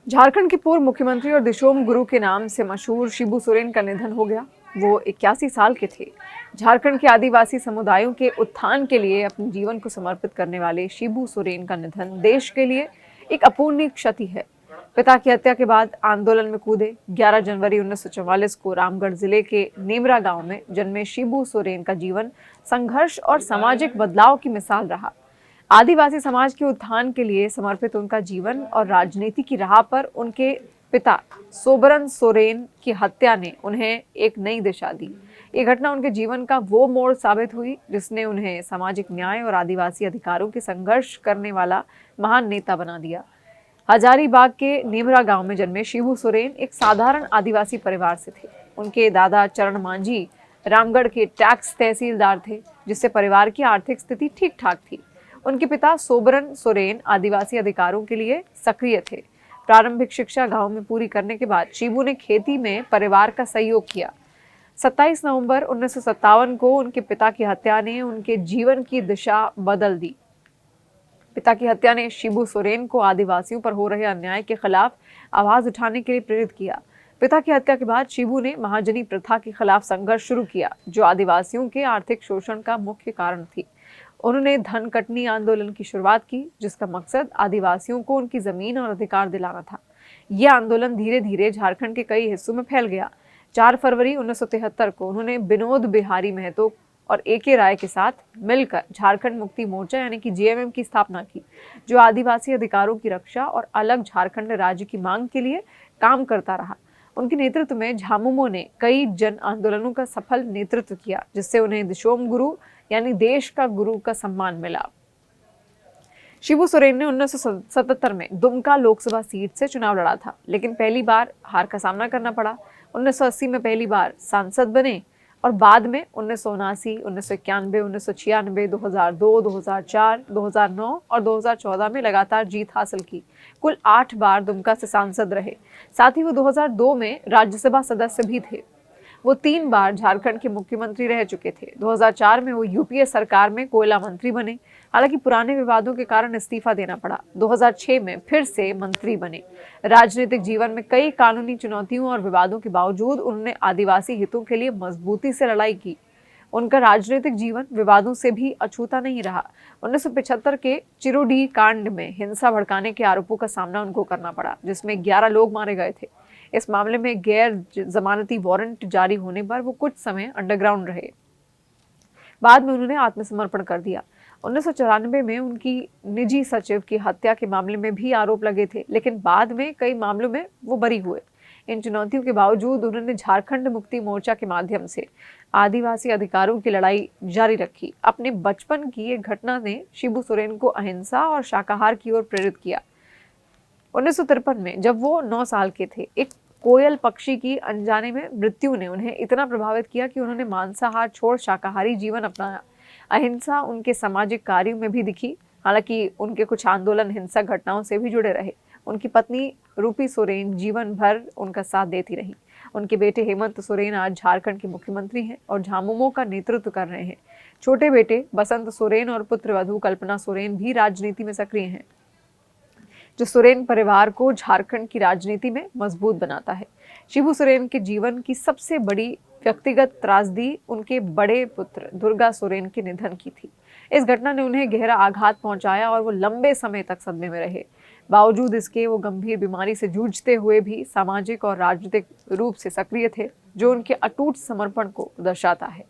झारखंड के पूर्व मुख्यमंत्री और दिशोम गुरु के नाम से मशहूर शिबू सोरेन का निधन हो गया। वो 81 साल के थे। झारखंड के आदिवासी समुदायों के उत्थान के लिए अपने जीवन को समर्पित करने वाले शिबू सोरेन का निधन देश के लिए एक अपूरणीय क्षति है। पिता की हत्या के बाद आंदोलन में कूदे 11 जनवरी 1944 को रामगढ़ जिले के नेमरा गांव में जन्मे शिबू सोरेन का जीवन संघर्ष और सामाजिक बदलाव की मिसाल रहा। आदिवासी समाज के उत्थान के लिए समर्पित उनका जीवन और राजनीति की राह पर उनके पिता सोबरन सोरेन की हत्या ने उन्हें एक नई दिशा दी। ये घटना उनके जीवन का वो मोड़ साबित हुई जिसने उन्हें सामाजिक न्याय और आदिवासी अधिकारों के संघर्ष करने वाला महान नेता बना दिया। हजारीबाग के नेमरा गांव में जन्मे शिबू सोरेन एक साधारण आदिवासी परिवार से थे। उनके दादा चरण मांझी रामगढ़ के टैक्स तहसीलदार थे, जिससे परिवार की आर्थिक स्थिति ठीक ठाक थी। उनके पिता सोबरन सोरेन आदिवासी अधिकारों के लिए सक्रिय थे। प्रारंभिक शिक्षा गांव में पूरी करने के बाद शिबू ने खेती में परिवार का सहयोग किया। 27 नवंबर 1957 को उनके पिता की हत्या ने उनके जीवन की दिशा बदल दी। पिता की हत्या ने शिबू सोरेन को आदिवासियों पर हो रहे अन्याय के खिलाफ आवाज उठाने के लिए प्रेरित किया। पिता की हत्या के बाद शिबू ने महाजनी प्रथा के खिलाफ संघर्ष शुरू किया, जो आदिवासियों के आर्थिक शोषण का मुख्य कारण थी। उन्होंने धन कटनी आंदोलन की शुरुआत की, जिसका मकसद आदिवासियों को उनकी जमीन और अधिकार दिलाना था। यह आंदोलन धीरे धीरे झारखंड के कई हिस्सों में फैल गया। 4 फरवरी 1973 को उन्होंने विनोद बिहारी महतो और ए.के. राय के साथ मिलकर झारखंड मुक्ति मोर्चा यानी कि जेएमएम की स्थापना की, जो आदिवासी अधिकारों की रक्षा और अलग झारखंड राज्य की मांग के लिए काम करता रहा। उनके नेतृत्व में झामुमो ने कई जन आंदोलनों का सफल नेतृत्व किया, जिससे उन्हें दिशोम गुरु यानी देश का गुरु का सम्मान मिला। शिबू सोरेन ने 1977 में दुमका लोकसभा सीट से चुनाव लड़ा था, लेकिन पहली बार हार का सामना करना पड़ा। 1980 में पहली बार सांसद बने और बाद में 1979, 1991, 1996, 2002, 2004, 2009 और 2014 में लगातार जीत हासिल की। कुल 8 बार दुमका से सांसद रहे। साथ ही वो 2002 में राज्यसभा सदस्य भी थे। वो 3 बार झारखंड के मुख्यमंत्री रह चुके थे। 2004 में वो यूपीए सरकार में कोयला मंत्री बने। हालांकि पुराने विवादों के कारण इस्तीफा देना पड़ा। 2006 में फिर से मंत्री बने। राजनीतिक जीवन में कई कानूनी चुनौतियों और विवादों के बावजूद उन्होंने आदिवासी हितों के लिए मजबूती से लड़ाई की। उनका राजनीतिक जीवन विवादों से भी अछूता नहीं रहा। 1975 के चिरोडी कांड में हिंसा भड़काने के आरोपों का सामना उनको करना पड़ा, जिसमें 11 लोग मारे गए थे। इस मामले में गैर जमानती वारंट जारी होने पर वो कुछ समय अंडरग्राउंड रहे। बाद में उन्होंने आत्मसमर्पण कर दिया। 1994 में उनकी निजी सचिव की हत्या के मामले में भी आरोप लगे थे, लेकिन बाद में कई मामलों में वो बरी हुए। इन चुनौतियों के बावजूद उन्होंने झारखंड मुक्ति मोर्चा के माध्यम से आदिवासी अधिकारों की लड़ाई जारी रखी। अपने बचपन की एक घटना ने शिबू सोरेन को अहिंसा और शाकाहार की ओर प्रेरित किया। 1953 में जब वो 9 साल के थे, एक कोयल पक्षी की अनजाने में मृत्यु ने उन्हें इतना प्रभावित किया कि उन्होंने मांसाहार छोड़ शाकाहारी जीवन अपनाया। अहिंसा उनके सामाजिक कार्यों में भी दिखी। हालांकि उनके कुछ आंदोलन हिंसक घटनाओं से भी जुड़े रहे। उनकी पत्नी रूपी सोरेन जीवन भर उनका साथ देती रही। उनके बेटे हेमंत सोरेन आज झारखंड के मुख्यमंत्री हैं और झामुमो का नेतृत्व कर रहे हैं। छोटे बेटे बसंत सोरेन और पुत्रवधू कल्पना सोरेन भी राजनीति में सक्रिय हैं, जो सोरेन परिवार को झारखंड की राजनीति में मजबूत बनाता है। शिबू सोरेन के जीवन की सबसे बड़ी व्यक्तिगत त्रासदी उनके बड़े पुत्र दुर्गा सोरेन के निधन की थी। इस घटना ने उन्हें गहरा आघात पहुंचाया और वो लंबे समय तक सदमे में रहे। बावजूद इसके वो गंभीर बीमारी से जूझते हुए भी सामाजिक और राजनीतिक रूप से सक्रिय थे, जो उनके अटूट समर्पण को दर्शाता है।